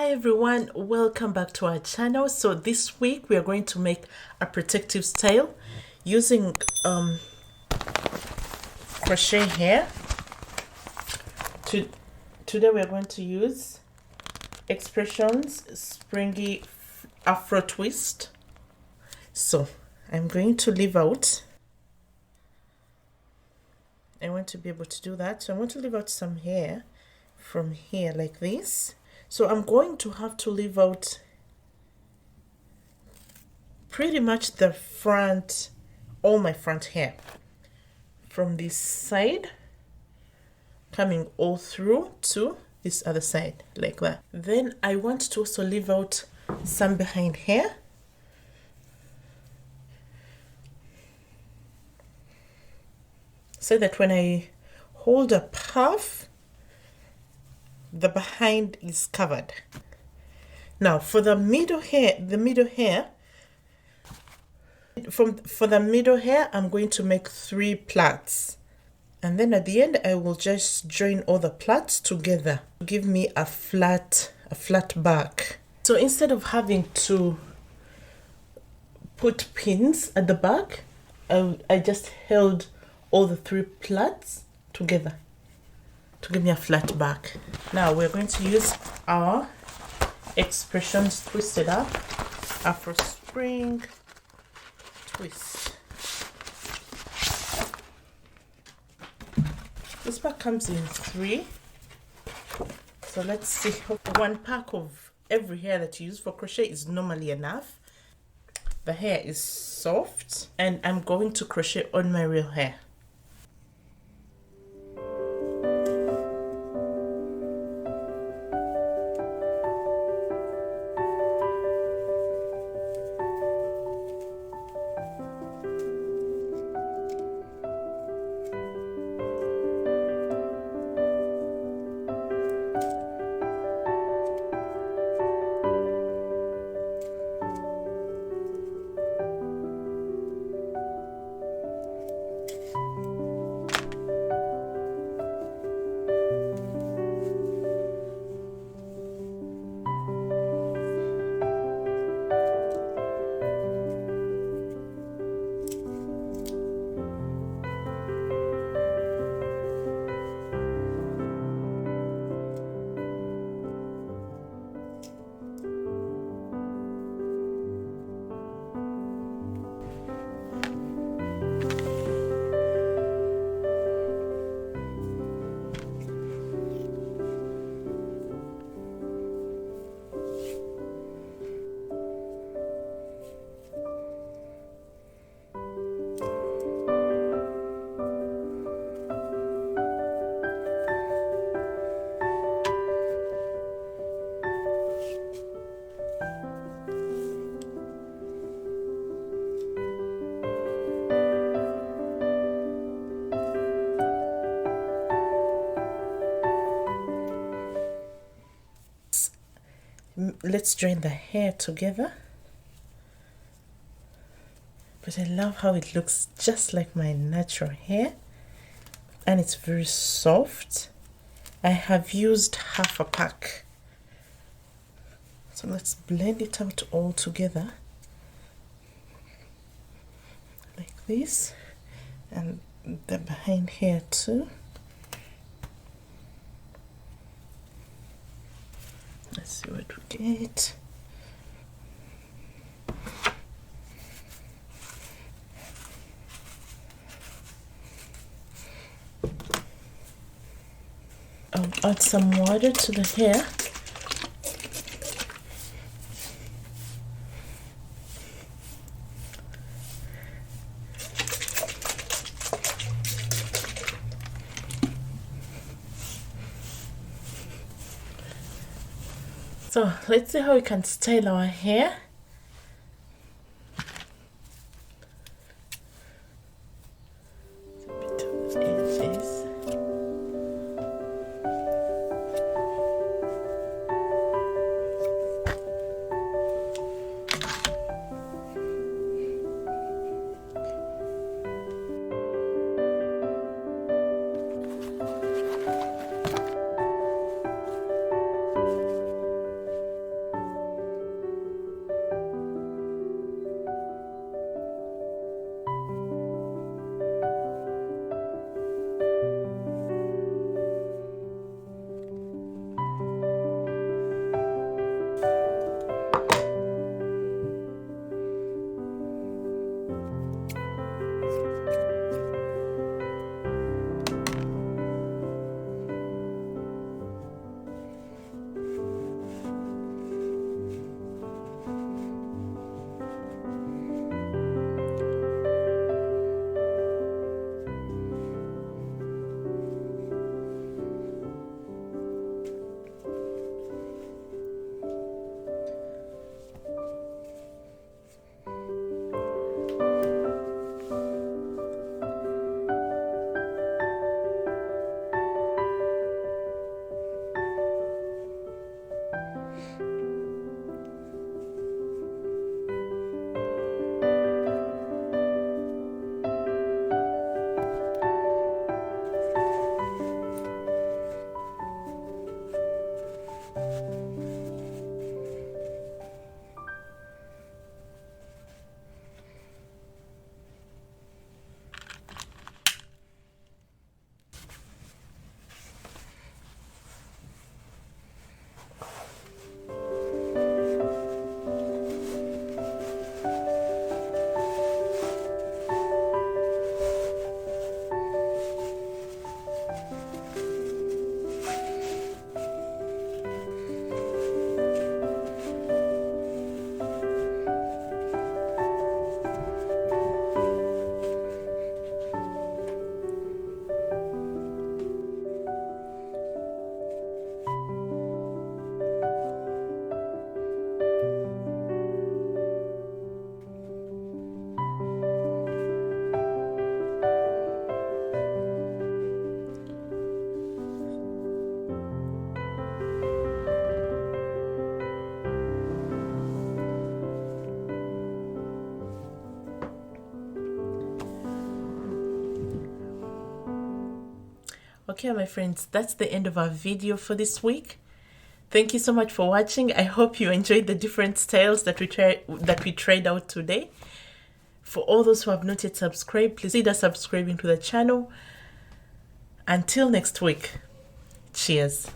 Hi everyone, welcome back to our channel. So this week we are going to make a protective style using crochet hair. Today we are going to use Expressions Springy Afro Twist. So I'm going to leave out, I want to be able to do that, so I want to leave out some hair from here like this. So I'm going to have to leave out pretty much the front, all my front hair from this side coming all through to this other side like that. Then I want to also leave out some behind hair. So that when I hold a puff, the behind is covered. Now for the middle hair, for the middle hair, I'm going to make 3 plaits, and then at the end I will just join all the plaits together to give me a flat back. So instead of having to put pins at the back, I just held all the 3 plaits together to give me a flat back. Now we're going to use our Expressions Twisted Up Afro Spring Twist. This pack comes in 3. So let's see. 1 pack of every hair that you use for crochet is normally enough. The hair is soft and I'm going to crochet on my real hair. Let's join the hair together. But I love how it looks just like my natural hair, and it's very soft. I have used half a pack. So let's blend it out all together like this, and the behind hair too. Let's see what we get. I'll add some water to the hair. So let's see how we can style our hair. Okay, my friends, that's the end of our video for this week. Thank you so much for watching. I hope you enjoyed the different styles that we tried out today. For all those who have not yet subscribed, please consider subscribing to the channel. Until next week, cheers.